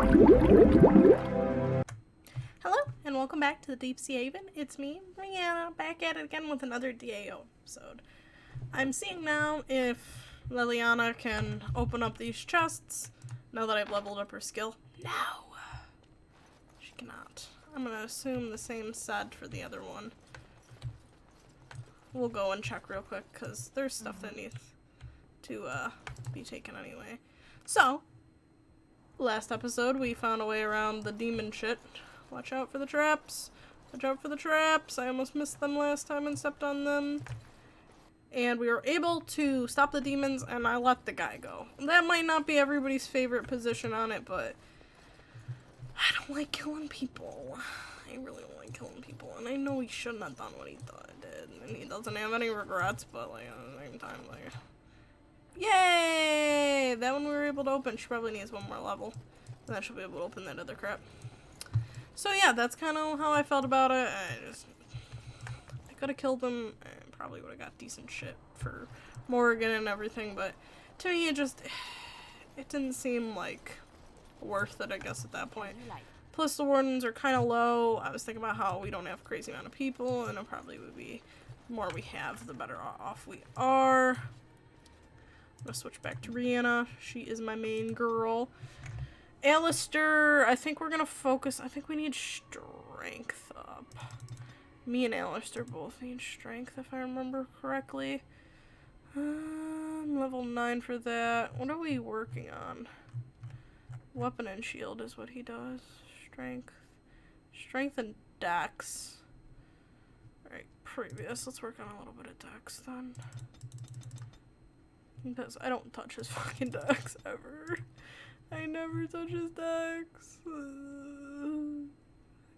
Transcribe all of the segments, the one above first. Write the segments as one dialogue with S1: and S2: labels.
S1: Hello, and welcome back to the Deep Sea Haven. It's me, Rihanna, back at it again with another DAO episode. I'm seeing now if Liliana can open up these chests now that I've leveled up her skill. No! She cannot. I'm gonna assume the same said for the other one. We'll go and check real quick, because there's stuff that needs to be taken anyway. So, last episode we found a way around the demon shit. Watch out for the traps. Watch out for the traps. I almost missed them last time and stepped on them. And we were able to stop the demons, and I let the guy go. That might not be everybody's favorite position on it, but I don't like killing people. I really don't like killing people, and I know he shouldn't have done what he did, and he doesn't have any regrets, but like at the same time, like, yay! That one we were able to open. She probably needs one more level, and then she'll be able to open that other crap. So yeah, that's kind of how I felt about it. I could have killed him, and probably would have got decent shit for Morrigan and everything, but to me it didn't seem like worth it, I guess, at that point. Plus the wardens are kind of low. I was thinking about how we don't have a crazy amount of people, and it probably would be the more we have, the better off we are. I'm gonna switch back to Rihanna. She is my main girl. Allistair, I think we're gonna focus. I think we need strength up. Me and Allistair both need strength, if I remember correctly. Level 9 for that. What are we working on? Weapon and shield is what he does. Strength and dex. Alright, previous. Let's work on a little bit of dex then. Because I don't touch his fucking dex ever. I never touch his dex.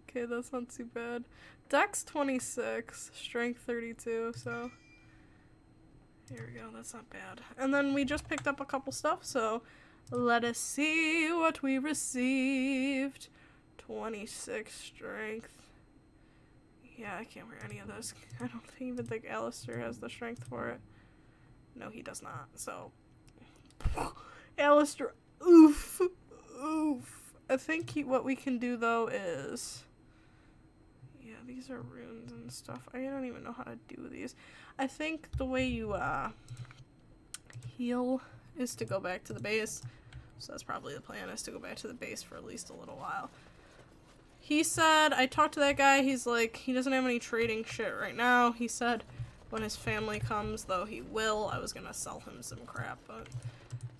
S1: Okay, that's not too bad. Dex 26, strength 32, so here we go, that's not bad. And then we just picked up a couple stuff, so let us see what we received. 26 strength. Yeah, I can't wear any of this. I don't even think Allistair has the strength for it. No, he does not, so Allistair, oof. I think what we can do though is, yeah, these are runes and stuff. I don't even know how to do these. I think the way you heal is to go back to the base. So that's probably the plan, is to go back to the base for at least a little while. He said, I talked to that guy, he's like, he doesn't have any trading shit right now. He said when his family comes, though he will. I was gonna sell him some crap, but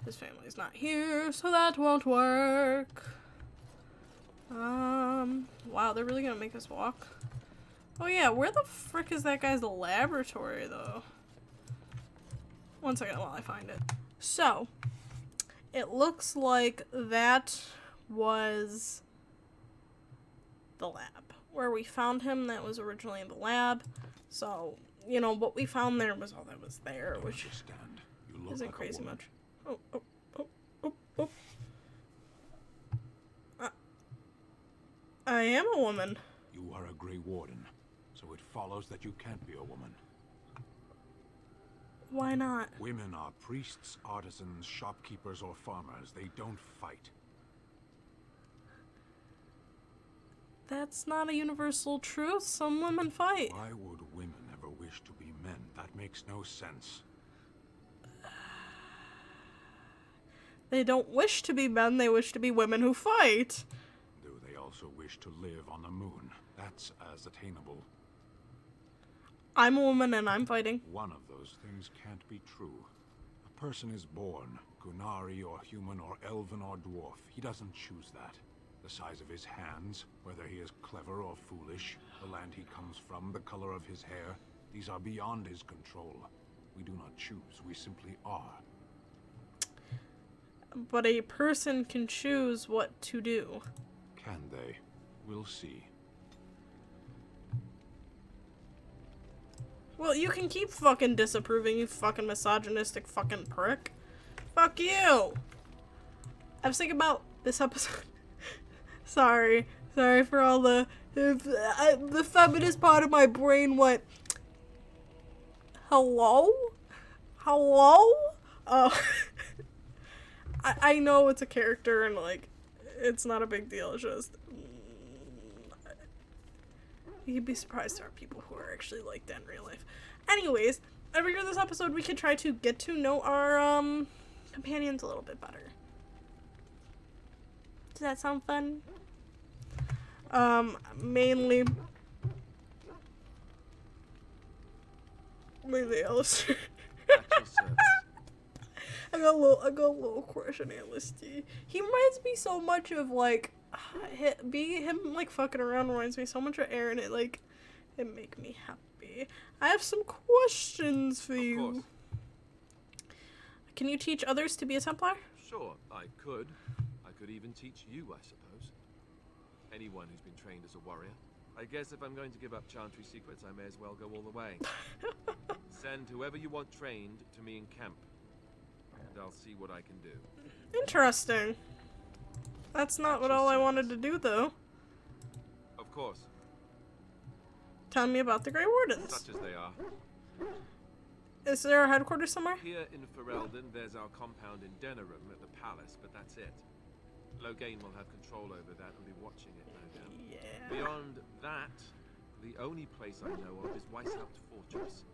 S1: his family's not here, so that won't work. Wow, they're really gonna make us walk? Oh yeah, where the frick is that guy's laboratory, though? One second while I find it. So, it looks like that was the lab. Where we found him, that was originally the lab. So, you know, what we found there was all that was there, which isn't crazy much. Oh. I am a woman.
S2: You are a Grey Warden, so it follows that you can't be a woman.
S1: Why not?
S2: Women are priests, artisans, shopkeepers, or farmers. They don't fight.
S1: That's not a universal truth. Some women fight.
S2: Why would women ever wish to be men? That makes no sense.
S1: They don't wish to be men, they wish to be women who fight.
S2: Do they also wish to live on the moon? That's as attainable.
S1: I'm a woman and I'm fighting.
S2: One of those things can't be true. A person is born, Gunari or human or elven or dwarf. He doesn't choose that. The size of his hands, whether he is clever or foolish, the land he comes from, the color of his hair, these are beyond his control. We do not choose, we simply are.
S1: But a person can choose what to do.
S2: Can they? We'll see.
S1: Well, you can keep fucking disapproving, you fucking misogynistic fucking prick. Fuck you! I was thinking about this episode. Sorry for all the feminist part of my brain went, hello? Oh, I know it's a character and like, It's not a big deal. It's just you'd be surprised there are people who are actually like that in real life. Anyways, I figured this episode we could try to get to know our companions a little bit better. Does that sound fun? Mainly Allistair. I got a little crush on Allistair. He reminds me so much of like him like fucking around reminds me so much of Aaron. It make me happy. I have some questions for you.
S3: Of course.
S1: Can you teach others to be a Templar?
S3: Sure, I could. I could even teach you, I suppose. Anyone who's been trained as a warrior. I guess if I'm going to give up Chantry secrets, I may as well go all the way. Send whoever you want trained to me in camp, and I'll see what I can do.
S1: Interesting. That's not what all I wanted to do, though.
S3: Of course.
S1: Tell me about the Grey Wardens.
S3: Such as they are.
S1: Is there a headquarters somewhere?
S3: Here in Ferelden, there's our compound in Denerim at the palace, but that's it. Loghain will have control over that and be watching it, no doubt.
S1: Yeah.
S3: Beyond that, the only place I know of is Weishaupt Fortress.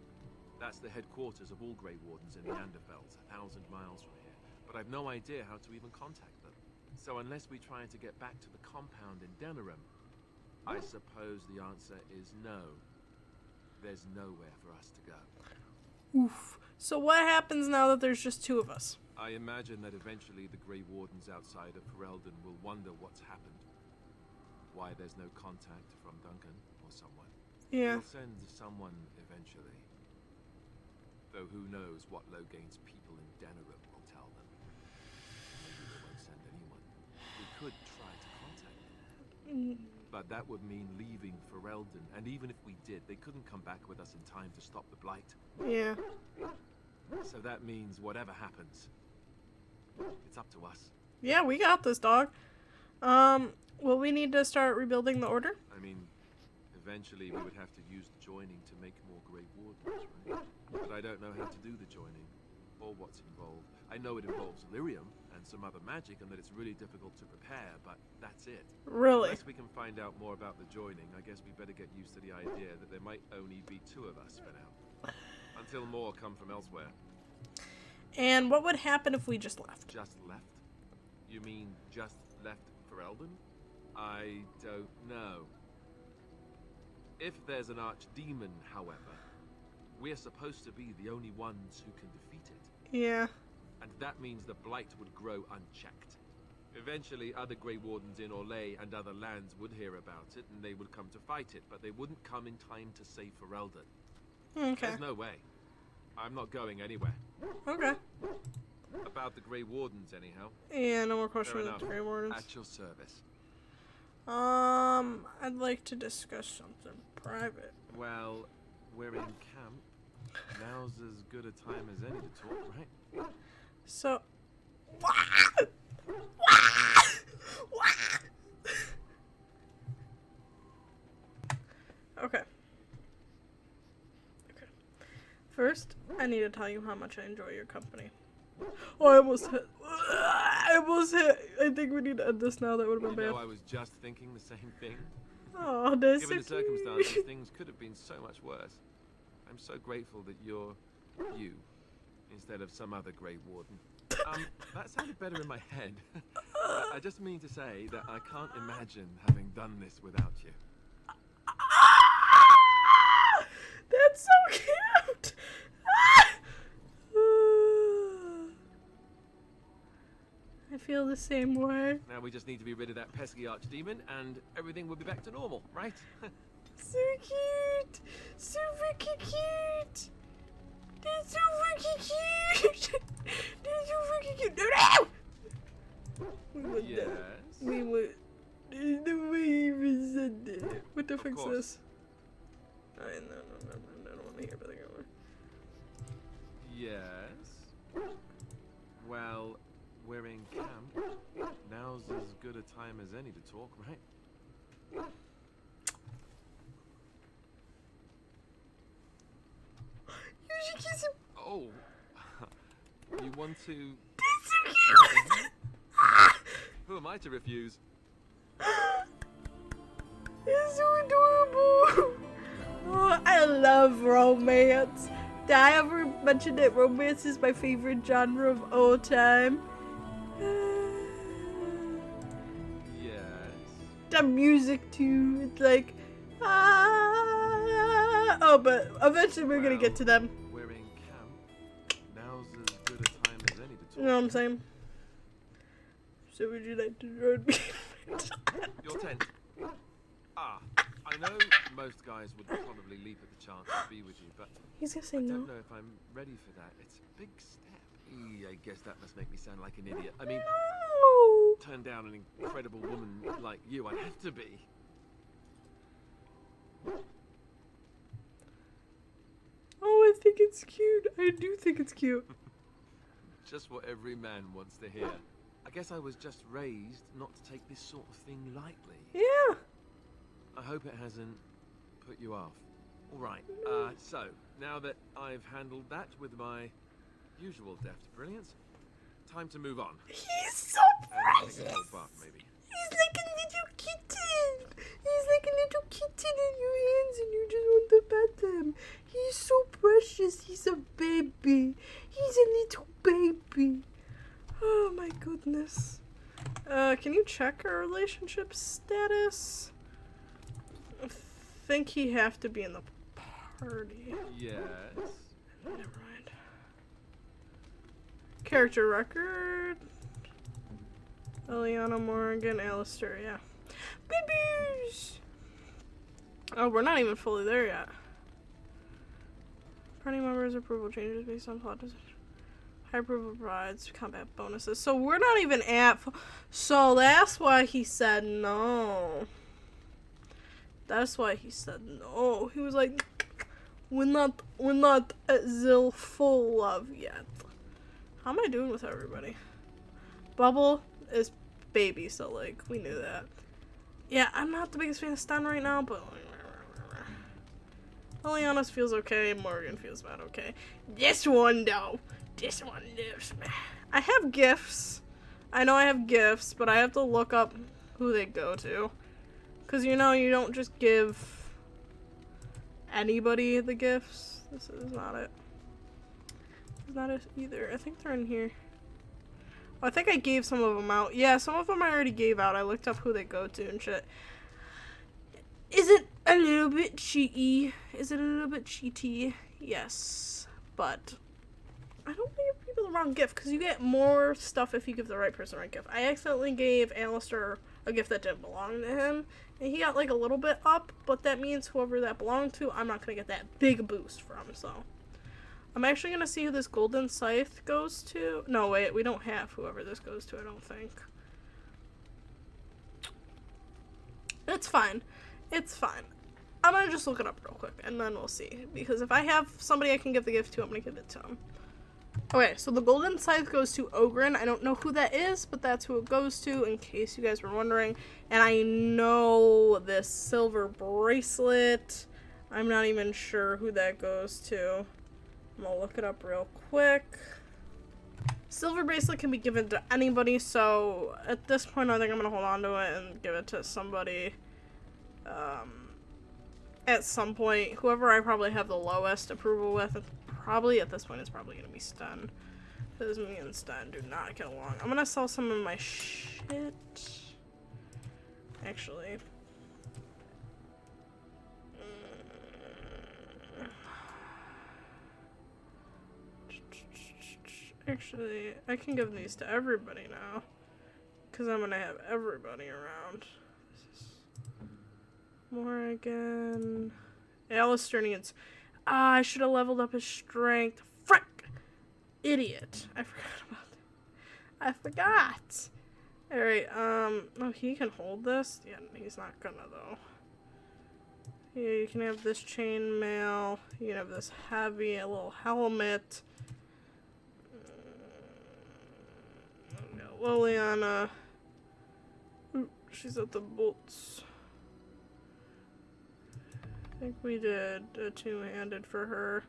S3: That's the headquarters of all Grey Wardens in the Anderfelds, 1,000 miles from here. But I've no idea how to even contact them. So unless we try to get back to the compound in Denerim, I suppose the answer is no. There's nowhere for us to go.
S1: Oof. So what happens now that there's just two of us?
S3: I imagine that eventually the Grey Wardens outside of Ferelden will wonder what's happened. Why there's no contact from Duncan or someone.
S1: Yeah.
S3: They'll send someone eventually. Though who knows what Loghain's people in Denerim will tell them. Maybe they won't send anyone. We could try to contact them. But that would mean leaving Ferelden, and even if we did, they couldn't come back with us in time to stop the Blight.
S1: Yeah.
S3: So that means whatever happens, it's up to us.
S1: Yeah, we got this, dog. Will we need to start rebuilding the order?
S3: I mean, eventually we would have to use the joining to make more Grey Wardens, right? But I don't know how to do the joining, or what's involved. I know it involves lyrium and some other magic, and that it's really difficult to prepare, but that's it.
S1: Really?
S3: Unless we can find out more about the joining, I guess we better get used to the idea that there might only be two of us for now. Until more come from elsewhere.
S1: And what would happen if we just left?
S3: Just left? You mean just left Ferelden? I don't know. If there's an archdemon, however, we're supposed to be the only ones who can defeat it.
S1: Yeah.
S3: And that means the Blight would grow unchecked. Eventually, other Grey Wardens in Orlais and other lands would hear about it, and they would come to fight it, but they wouldn't come in time to save Ferelden.
S1: Okay.
S3: There's no way. I'm not going anywhere.
S1: Okay.
S3: About the Grey Wardens, anyhow.
S1: Yeah, no more questions
S3: Fair
S1: about the
S3: enough.
S1: Grey Wardens.
S3: At your service.
S1: I'd like to discuss something private.
S3: Well, we're in camp. Now's as good a time as any to talk, right?
S1: So... Okay. First, I need to tell you how much I enjoy your company. Oh, I almost hit. I think we need to end this now. That would have been
S3: You know,
S1: bad.
S3: I was just thinking the same thing.
S1: Oh, that's
S3: Given the
S1: so cute.
S3: circumstances, things could have been so much worse. I'm so grateful that you're you instead of some other Grey Warden. That sounded better in my head. I just mean to say that I can't imagine having done this without you.
S1: That's so cute. I feel the same way.
S3: Now we just need to be rid of that pesky archdemon, and everything will be back to normal, right?
S1: So cute. So freaking cute. That's so freaking cute. That's so freaking cute. No! We would
S3: Yes.
S1: We would. The way you even said it. What the
S3: Of
S1: fuck's
S3: course.
S1: this? No, I don't want to hear about it anymore.
S3: Yes. Well, we're in camp. Now's as good a time as any to talk, right?
S1: You should kiss him.
S3: Oh. You want to...
S1: That's so cute.
S3: Who am I to refuse?
S1: It's so adorable. Oh, I love romance. Did I ever mention that romance is my favorite genre of all time?
S3: Yes.
S1: The music too. It's like, ah. Oh, but eventually we're gonna get to them.
S3: We're in camp. Now's as good a time as any to talk.
S1: You know what I'm saying? So would you like to join me?
S3: Your tent. Ah, I know most guys would probably leap at the chance to be with you, but
S1: He's gonna say
S3: I
S1: no.
S3: don't know if I'm ready for that. It's a big step. I guess that must make me sound like an idiot. I mean,
S1: No.
S3: turn down an incredible woman like you. I have to be.
S1: Oh, I think it's cute. I do think it's cute.
S3: Just what every man wants to hear. I guess I was just raised not to take this sort of thing lightly.
S1: Yeah.
S3: I hope it hasn't put you off. All right. So now that I've handled that with my usual deft brilliance, time to move on.
S1: He's so
S3: Take
S1: precious.
S3: a little bath, maybe.
S1: He's like a little kitten. He's like a little kitten in your hands and you just want to pet him. He's so precious. He's a baby. He's a little baby. Oh my goodness. Can you check our relationship status? I think he have to be in the party.
S3: Yes.
S1: Never mind. Character record. Allistair and Morrigan, Allistair, yeah. Babies! Oh, we're not even fully there yet. Party members' approval changes based on plot decision. High approval provides combat bonuses. So we're not even at... So that's why he said no. That's why he said no. He was like, we're not at the full love yet. How am I doing with everybody? Bubble is baby, so like we knew that. Yeah, I'm not the biggest fan of Stun right now, but Liliana's feels okay, Morgan feels about okay. This one though, this one lives. I have gifts. I know I have gifts, but I have to look up who they go to. Cause you know you don't just give anybody the gifts. This is not it. It's not it either. I think they're in here. I think I gave some of them out. Yeah, some of them I already gave out. I looked up who they go to and shit. Is it a little bit cheaty? Is it a little bit cheaty? Yes. But I don't want to give people the wrong gift because you get more stuff if you give the right person the right gift. I accidentally gave Allistair a gift that didn't belong to him. And he got like a little bit up, but that means whoever that belonged to, I'm not going to get that big boost from, so. I'm actually going to see who this golden scythe goes to. No, wait, we don't have whoever this goes to, I don't think. It's fine. It's fine. I'm going to just look it up real quick, and then we'll see. Because if I have somebody I can give the gift to, I'm going to give it to him. Okay, so the golden scythe goes to Ogren. I don't know who that is, but that's who it goes to, in case you guys were wondering. And I know this silver bracelet. I'm not even sure who that goes to. I'm gonna look it up real quick. Silver bracelet can be given to anybody, so at this point I think I'm gonna hold on to it and give it to somebody at some point. Whoever I probably have the lowest approval with, probably at this point it's probably gonna be Stun. Because me and Stun do not get along. I'm gonna sell some of my shit. Actually. Actually, I can give these to everybody now. Because I'm going to have everybody around. Morrigan. Allistair needs... I should have leveled up his strength. Frick! Idiot. I forgot about that. I forgot! Alright, oh, he can hold this? Yeah, he's not gonna, though. Yeah, you can have this chainmail. You can have this heavy, a little helmet. Liliana. Ooh, she's at the bolts. I think we did a two-handed for her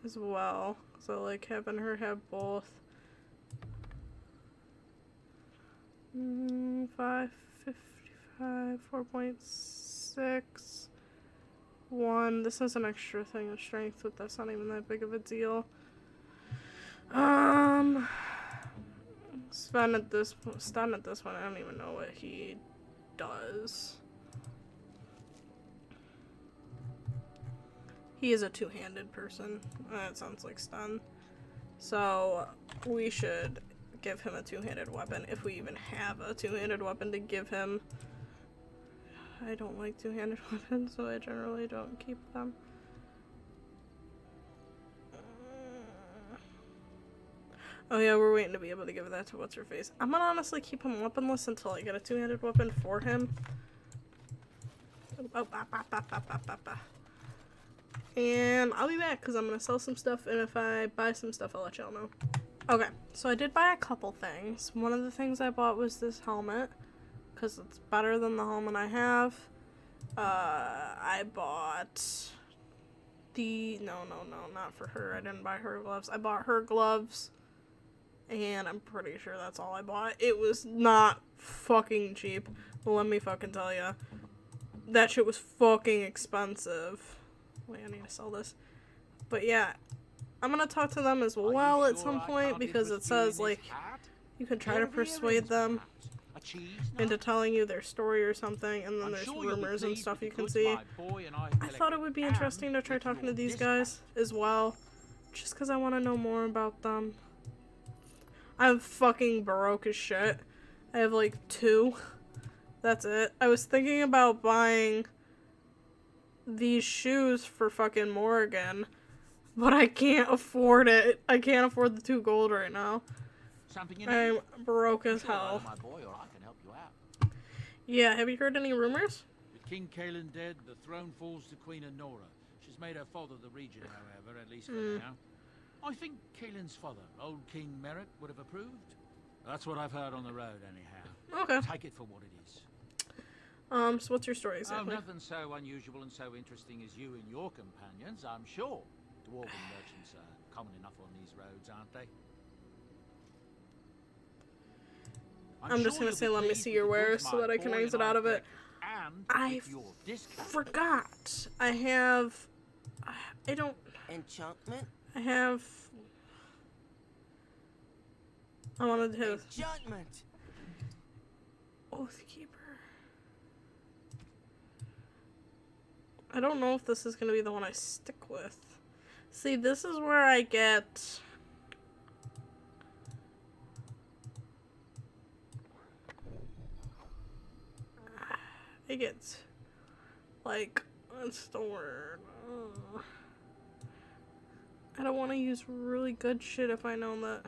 S1: as well. So like having her have both. 555, 4.6, 1. This is an extra thing of strength, but that's not even that big of a deal. Stun at this one. I don't even know what he does. He is a two-handed person. That sounds like stun. So we should give him a two-handed weapon if we even have a two-handed weapon to give him. I don't like two-handed weapons, so I generally don't keep them. Oh yeah, we're waiting to be able to give that to what's-her-face. I'm gonna honestly keep him weaponless until I get a two-handed weapon for him. And I'll be back because I'm gonna sell some stuff, and if I buy some stuff, I'll let y'all know. Okay, so I did buy a couple things. One of the things I bought was this helmet because it's better than the helmet I have. I bought the no, not for her. I didn't buy her gloves. I bought her gloves. And I'm pretty sure that's all I bought. It was not fucking cheap. Let me fucking tell ya. That shit was fucking expensive. Wait, I need to sell this. But yeah, I'm gonna talk to them as well at some point because it says, like, you can try to persuade them into telling you their story or something, and then there's rumors and stuff you can see. I thought it would be interesting to try talking to these guys as well, just because I want to know more about them. I'm fucking broke as shit. I have like 2. That's it. I was thinking about buying these shoes for fucking Morrigan, but I can't afford it. I can't afford the 2 gold right now. I'm broke as hell. Yeah, have you heard any rumors?
S4: With King Kaelin dead, the throne falls to Queen Anora. She's made her father the regent, however, at least for now. I think Kaelin's father, old King Merrick, would have approved. That's what I've heard on the road, anyhow.
S1: Okay.
S4: Take it for what it is.
S1: So what's your story exactly?
S4: Oh, nothing so unusual and so interesting as you and your companions, I'm sure. Dwarven merchants are common enough on these roads, aren't they?
S1: I'm just gonna say, let me see your wares so that I can exit out of it. I forgot. I don't...
S5: Enchantment?
S1: I wanted to...
S5: Enchantment!
S1: Oathkeeper. I don't know if this is going to be the one I stick with. See, this is where I get... like, what's the word? I don't want to use really good shit if I know that.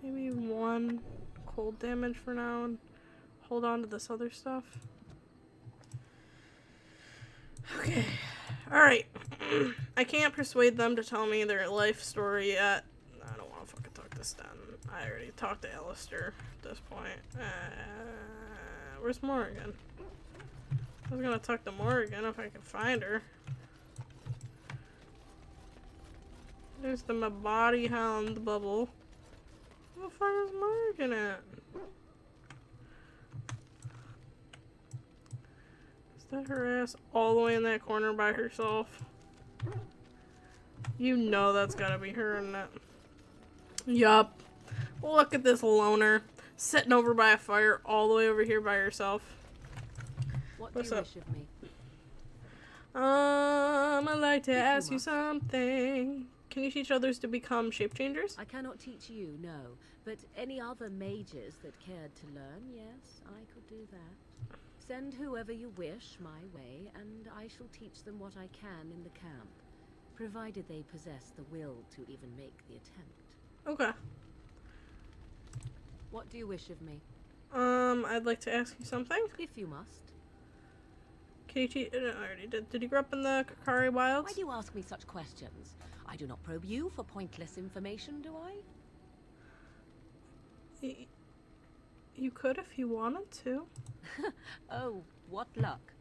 S1: Maybe 1 cold damage for now and hold on to this other stuff. Okay. Alright. I can't persuade them to tell me their life story yet. I don't want to fucking talk to Sten. I already talked to Allistair at this point. Where's Morrigan? I was gonna talk to Morrigan if I could find her. There's the my body hound bubble. Where the fuck is Morrigan at? Is that her ass all the way in that corner by herself? You know that's gotta be her, isn't it? Yup. Look at this loner. Sitting over by a fire all the way over here by herself. What's up?
S6: Wish of me?
S1: I'd like to ask you something. Can you teach others to become shape changers?
S6: I cannot teach you, no. But any other mages that cared to learn, yes, I could do that. Send whoever you wish my way, and I shall teach them what I can in the camp, provided they possess the will to even make the attempt.
S1: Okay.
S6: What do you wish of me?
S1: I'd like to ask you something.
S6: If you must.
S1: Can you teach? I already did. Did you grow up in the Kakari Wilds?
S6: Why do you ask me such questions? I do not probe you for pointless information, do I?
S1: You could if you wanted to.
S6: Oh, what luck.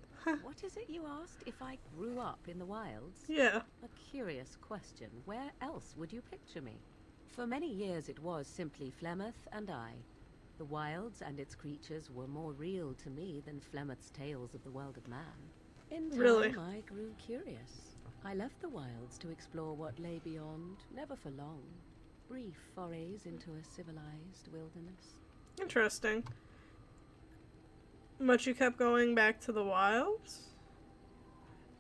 S6: What is it you asked? If I grew up in the wilds?
S1: Yeah.
S6: A curious question. Where else would you picture me? For many years it was simply Flemeth and I. The wilds and its creatures were more real to me than Flemeth's tales of the world of man. In time,
S1: Really?
S6: I grew curious. I left the wilds to explore what lay beyond, never for long. Brief forays into a civilized wilderness.
S1: Interesting. But you kept going back to the wilds?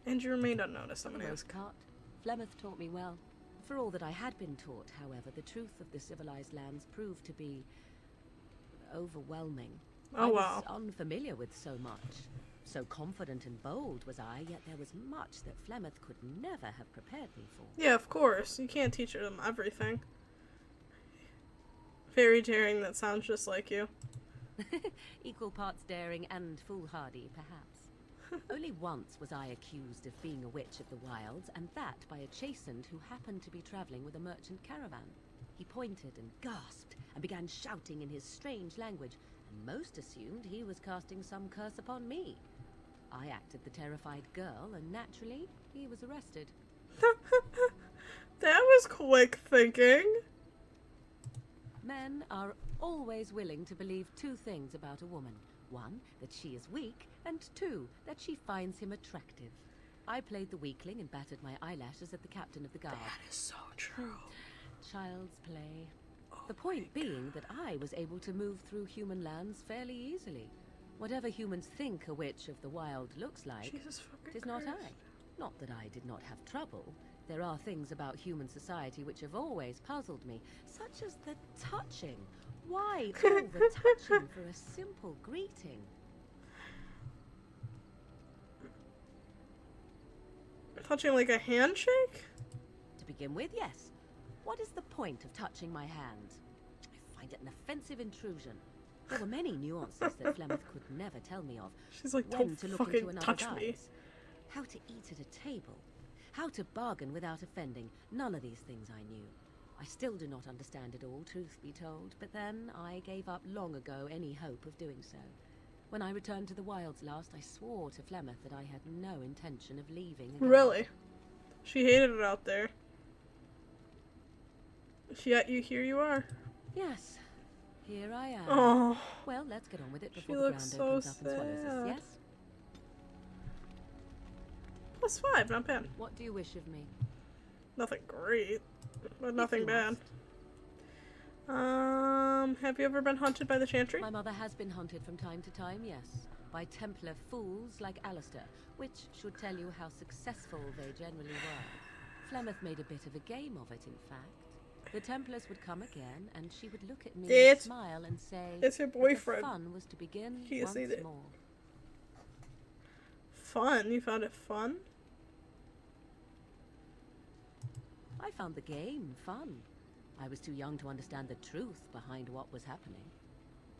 S1: And you remained unnoticed, I'm
S6: For the
S1: gonna
S6: most
S1: ask.
S6: part, Flemeth taught me well. For all that I had been taught, however, the truth of the civilized lands proved to be overwhelming.
S1: Oh,
S6: I
S1: wow.
S6: was unfamiliar with so much. So confident and bold was I, yet there was much that Flemeth could never have prepared me for.
S1: Yeah, of course. You can't teach them everything. Very daring, that sounds just like you.
S6: Equal parts daring and foolhardy, perhaps. Only once was I accused of being a witch of the wilds, and that by a chastened who happened to be traveling with a merchant caravan. He pointed and gasped, and began shouting in his strange language, and most assumed he was casting some curse upon me. I acted the terrified girl, and naturally, he was arrested.
S1: That was quick thinking.
S6: Men are always willing to believe two things about a woman. One, that she is weak, and two, that she finds him attractive. I played the weakling and battered my eyelashes at the captain of the guard.
S1: That is so true.
S6: Child's play.
S1: Oh
S6: The point being that I was able to move through human lands fairly easily. Whatever humans think a witch of the wild looks like,
S1: Jesus fucking
S6: it is not
S1: Christ.
S6: I. Not that I did not have trouble. There are things about human society which have always puzzled me, such as the touching. Why all the touching for a simple greeting?
S1: Touching like a handshake?
S6: To begin with, yes. What is the point of touching my hand? I find it an offensive intrusion. There were many nuances that Flemeth could never tell me of.
S1: She's like,
S6: When
S1: don't
S6: to look
S1: fucking
S6: into another's
S1: touch me.
S6: eyes, how to eat at a table, how to bargain without offending. None of these things I knew. I still do not understand it all, truth be told, but then I gave up long ago any hope of doing so. When I returned to the wilds last, I swore to Flemeth that I had no intention of leaving again.
S1: Really? She hated it out there. Yet here you are.
S6: Yes, here I am.
S1: Oh,
S6: Well, let's get on with it
S1: She
S6: before the
S1: looks
S6: ground
S1: so
S6: opens up and swallows us,
S1: sad.
S6: yes?
S1: +5, not bad.
S6: What do you wish of me?
S1: Nothing great, but
S6: If
S1: nothing
S6: you
S1: bad.
S6: must.
S1: Have you ever been hunted by the Chantry?
S6: My mother has been hunted from time to time, yes, by Templar fools like Allistair, which should tell you how successful they generally were. Flemeth made a bit of a game of it, in fact. The Templars would come again, and she would look at me and
S1: It's-
S6: smile and say
S1: it's your
S6: that
S1: boyfriend.
S6: the fun was to begin
S1: He is
S6: once
S1: it.
S6: more.
S1: Fun? You found it fun?
S6: I found the game fun. I was too young to understand the truth behind what was happening.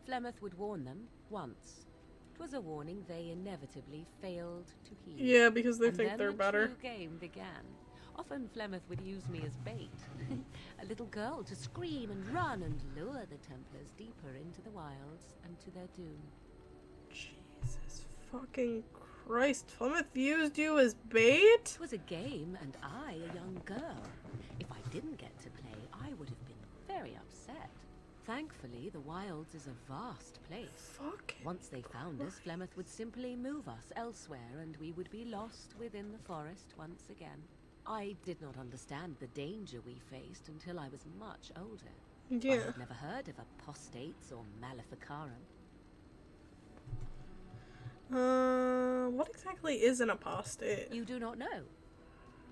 S6: Flemeth would warn them once. It was a warning they inevitably failed to heed.
S1: Yeah, because they
S6: And
S1: think
S6: then
S1: they're
S6: the
S1: better.
S6: true game began. Often Flemeth would use me as bait. A little girl to scream and run and lure the Templars deeper into the wilds and to their doom.
S1: Jesus fucking Christ. Plymouth used you as bait?
S6: It was a game, and I, a young girl. If I didn't get to play, I would have been very upset. Thankfully, the wilds is a vast place.
S1: Fuck.
S6: Once they found us, Flemeth would simply move us elsewhere, and we would be lost within the forest once again. I did not understand the danger we faced until I was much older. I
S1: Yeah.
S6: had never heard of apostates or maleficarum.
S1: What exactly is an apostate?
S6: You do not know.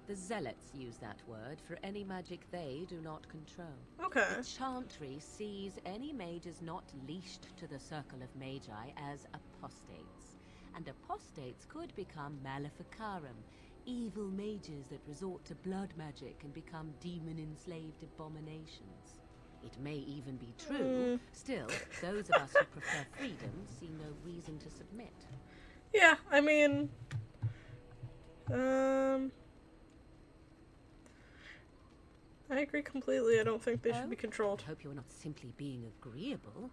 S6: The zealots use that word for any magic they do not control.
S1: Okay.
S6: The Chantry sees any mages not leashed to the circle of magi as apostates. And apostates could become maleficarum, evil mages that resort to blood magic and become demon-enslaved abominations. It may even be true. Still, those of us who prefer freedom see no reason to submit.
S1: Yeah, I mean... I agree completely. I don't think they should be controlled.
S6: I hope you're not simply being agreeable.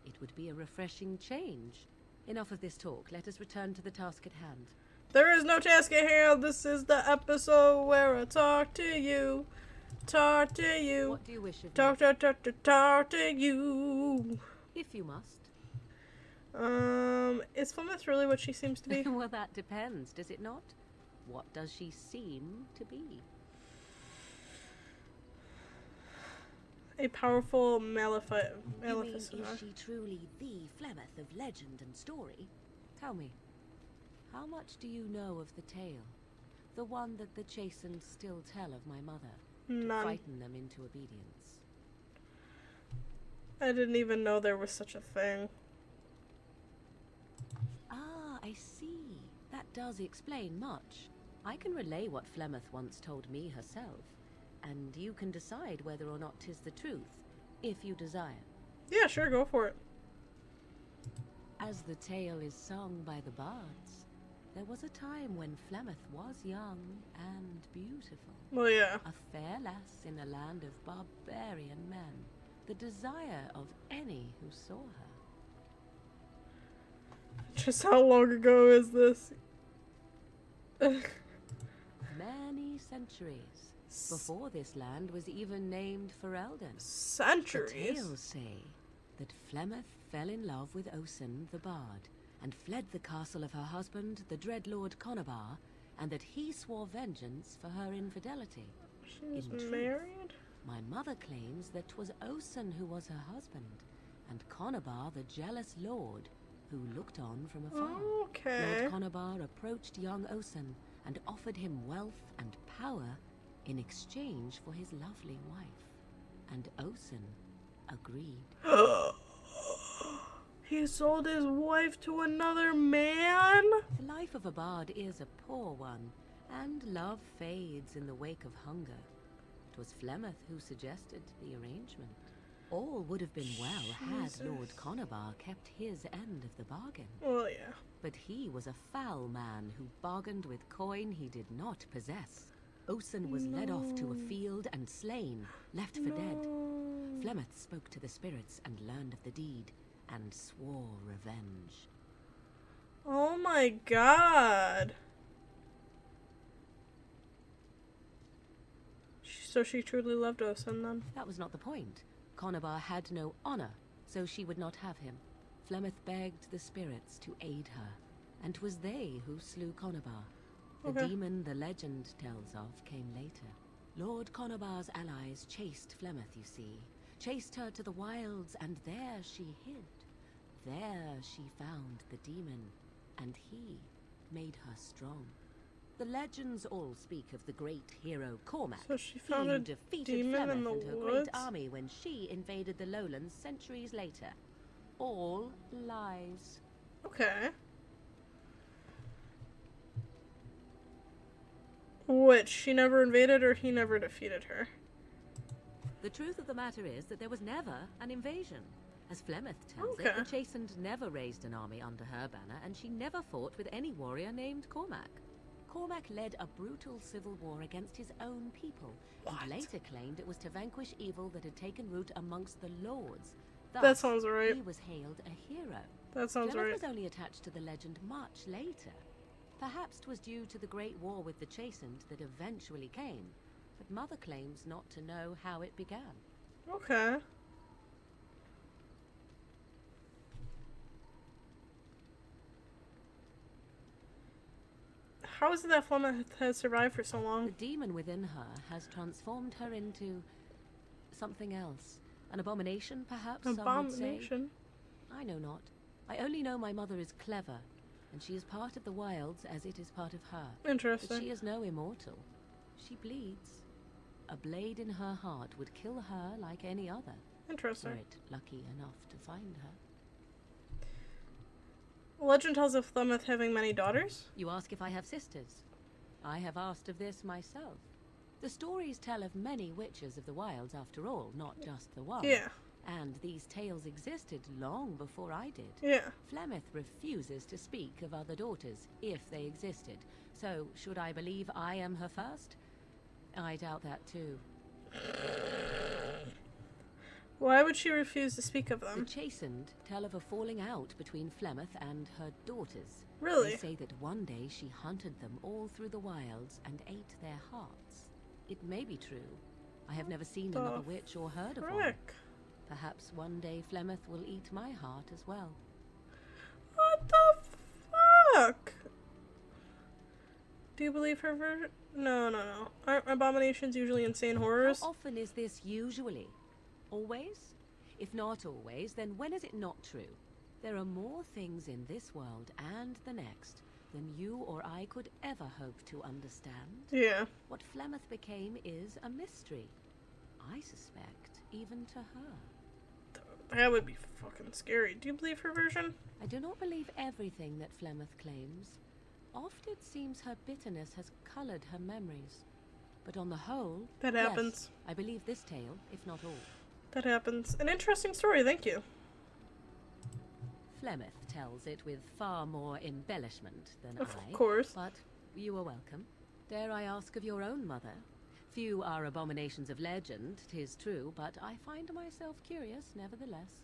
S6: It would be a refreshing change. Enough of this talk. Let us return to the task at hand.
S1: There is no task at hand. This is the episode where I talk to you. Talk to you.
S6: What do you wish of me?
S1: Talk to you.
S6: If you must.
S1: Is Flemeth really what she seems to be?
S6: Well, that depends, does it not? What does she seem to be?
S1: A powerful
S6: You mean,
S1: Maleficent.
S6: is she truly the Flemeth of legend and story? Tell me, how much do you know of the tale? The one that the chastened still tell of my mother, to
S1: None.
S6: frighten them into obedience.
S1: I didn't even know there was such a thing.
S6: Ah, I see. That does explain much. I can relay what Flemeth once told me herself, and you can decide whether or not 'tis the truth, if you desire.
S1: Yeah, sure, go for it.
S6: As the tale is sung by the bards, there was a time when Flemeth was young and beautiful.
S1: Well, yeah.
S6: A fair lass in a land of barbarian men, the desire of any who saw her.
S1: Just how long ago is this?
S6: Many centuries before this land was even named Ferelden. The
S1: Centuries?
S6: tales say that Flemeth fell in love with Osen the Bard and fled the castle of her husband, the Dreadlord Conabar, and that he swore vengeance for her infidelity.
S1: She was
S6: In truth,
S1: married?
S6: My mother claims that 'twas Osen who was her husband, and Conabar the jealous lord who looked on from afar.
S1: Okay.
S6: Lord Conabar approached young Osen and offered him wealth and power in exchange for his lovely wife. And Osen agreed.
S1: He sold his wife to another man?
S6: The life of a bard is a poor one, and love fades in the wake of hunger. It was Flemeth who suggested the arrangement. All would have been well had Lord Conabar kept his end of the bargain.
S1: Well, yeah.
S6: But he was a foul man who bargained with coin he did not possess. Osen was led off to a field and slain, left for dead. Flemeth spoke to the spirits and learned of the deed, and swore revenge.
S1: Oh my god. So she truly loved Osen then?
S6: That was not the point. Conabar had no honor, so she would not have him. Flemeth begged the spirits to aid her, and 'twas they who slew Conabar. The
S1: Okay.
S6: demon the legend tells of came later. Lord Conabar's allies chased Flemeth, you see. Chased her to the wilds, and there she hid. There she found the demon, and he made her strong. The legends all speak of the great hero Cormac.
S1: So she
S6: He
S1: found
S6: who
S1: a
S6: defeated
S1: demon
S6: Flemeth
S1: in the
S6: and her
S1: woods?
S6: great army when she invaded the lowlands centuries later. All lies.
S1: Okay. Which, she never invaded or he never defeated her?
S6: The truth of the matter is that there was never an invasion. As Flemeth tells it,
S1: Okay.
S6: the Chastened never raised an army under her banner, and she never fought with any warrior named Cormac. Cormac led a brutal civil war against his own people, and later claimed it was to vanquish evil that had taken root amongst the lords. Thus,
S1: That sounds right.
S6: he was hailed a hero.
S1: That sounds
S6: Flemeth
S1: right.
S6: was only attached to the legend much later. Perhaps 'twas due to the great war with the Chastened that eventually came, but Mother claims not to know how it began.
S1: Okay. How is it that Flemeth has survived for so
S6: The
S1: long?
S6: demon within her has transformed her into something else. An abomination, perhaps, some would say.
S1: Abomination.
S6: I know not. I only know my mother is clever, and she is part of the wilds as it is part of her. But
S1: Interesting.
S6: she is no immortal. She bleeds. A blade in her heart would kill her like any other, were
S1: Interesting.
S6: it lucky enough to find her.
S1: Legend tells of Flemeth having many daughters.
S6: You ask if I have sisters. I have asked of this myself. The stories tell of many witches of the wilds, after all, not just the one.
S1: Yeah.
S6: And these tales existed long before I did.
S1: Yeah.
S6: Flemeth refuses to speak of other daughters, if they existed. So, should I believe I am her first? I doubt that too.
S1: Why would she refuse to speak of
S6: The
S1: them?
S6: Chastened tell of a falling out between Flemeth and her daughters.
S1: Really?
S6: They say that one day she hunted them all through the wilds and ate their hearts. It may be true. I have never seen another witch or heard of one.
S1: Frick.
S6: Perhaps one day Flemeth will eat my heart as well.
S1: What the fuck? Do you believe her version? No. Aren't abominations usually insane horrors?
S6: How often is this usually? Always? If not always, then when is it not true? There are more things in this world and the next than you or I could ever hope to understand.
S1: Yeah.
S6: What Flemeth became is a mystery. I suspect even to her.
S1: That would be fucking scary. Do you believe her version?
S6: I do not believe everything that Flemeth claims. Oft it seems her bitterness has colored her memories. But on the whole,
S1: That
S6: yes,
S1: happens.
S6: I believe this tale, if not all.
S1: That happens. An interesting story, thank you.
S6: Flemeth tells it with far more embellishment than
S1: Of
S6: I.
S1: course.
S6: But you are welcome. Dare I ask of your own mother? Few are abominations of legend, 'tis true, but I find myself curious nevertheless.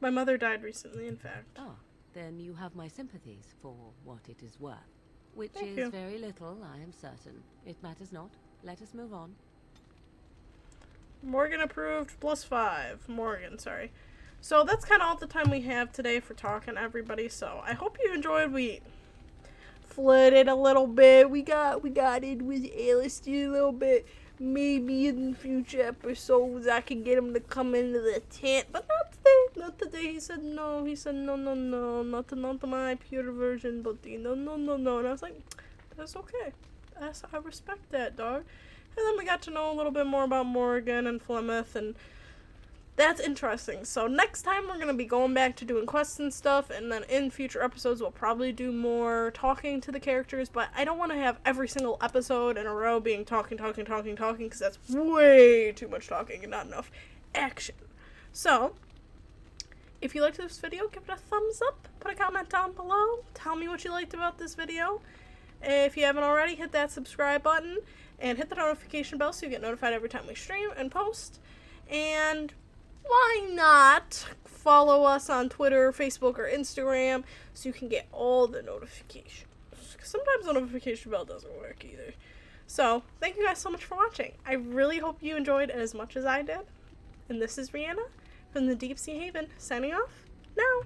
S1: My mother died recently, in fact.
S6: Ah, then you have my sympathies for what it is worth. Which
S1: Thank
S6: is
S1: you.
S6: very little, I am certain. It matters not. Let us move on.
S1: Morgan approved, +5. Morgan, sorry. So that's kind of all the time we have today for talking, everybody. So I hope you enjoyed. We flooded a little bit. We got in with Allistair a little bit. Maybe in future episodes I can get him to come into the tent, but not today. Not today. He said no. No, not my pure version, but no. And I was like, that's okay. I respect that, dog. And then we got to know a little bit more about Morgan and Flemeth, and that's interesting. So next time we're going to be going back to doing quests and stuff, and then in future episodes we'll probably do more talking to the characters, but I don't want to have every single episode in a row being talking, because that's way too much talking and not enough action. So, if you liked this video, give it a thumbs up, put a comment down below, tell me what you liked about this video. If you haven't already, hit that subscribe button, and hit the notification bell so you get notified every time we stream and post. And why not follow us on Twitter, Facebook, or Instagram so you can get all the notifications. Sometimes the notification bell doesn't work either. So, thank you guys so much for watching. I really hope you enjoyed as much as I did. And this is Rihanna from the Deep Sea Haven, signing off now.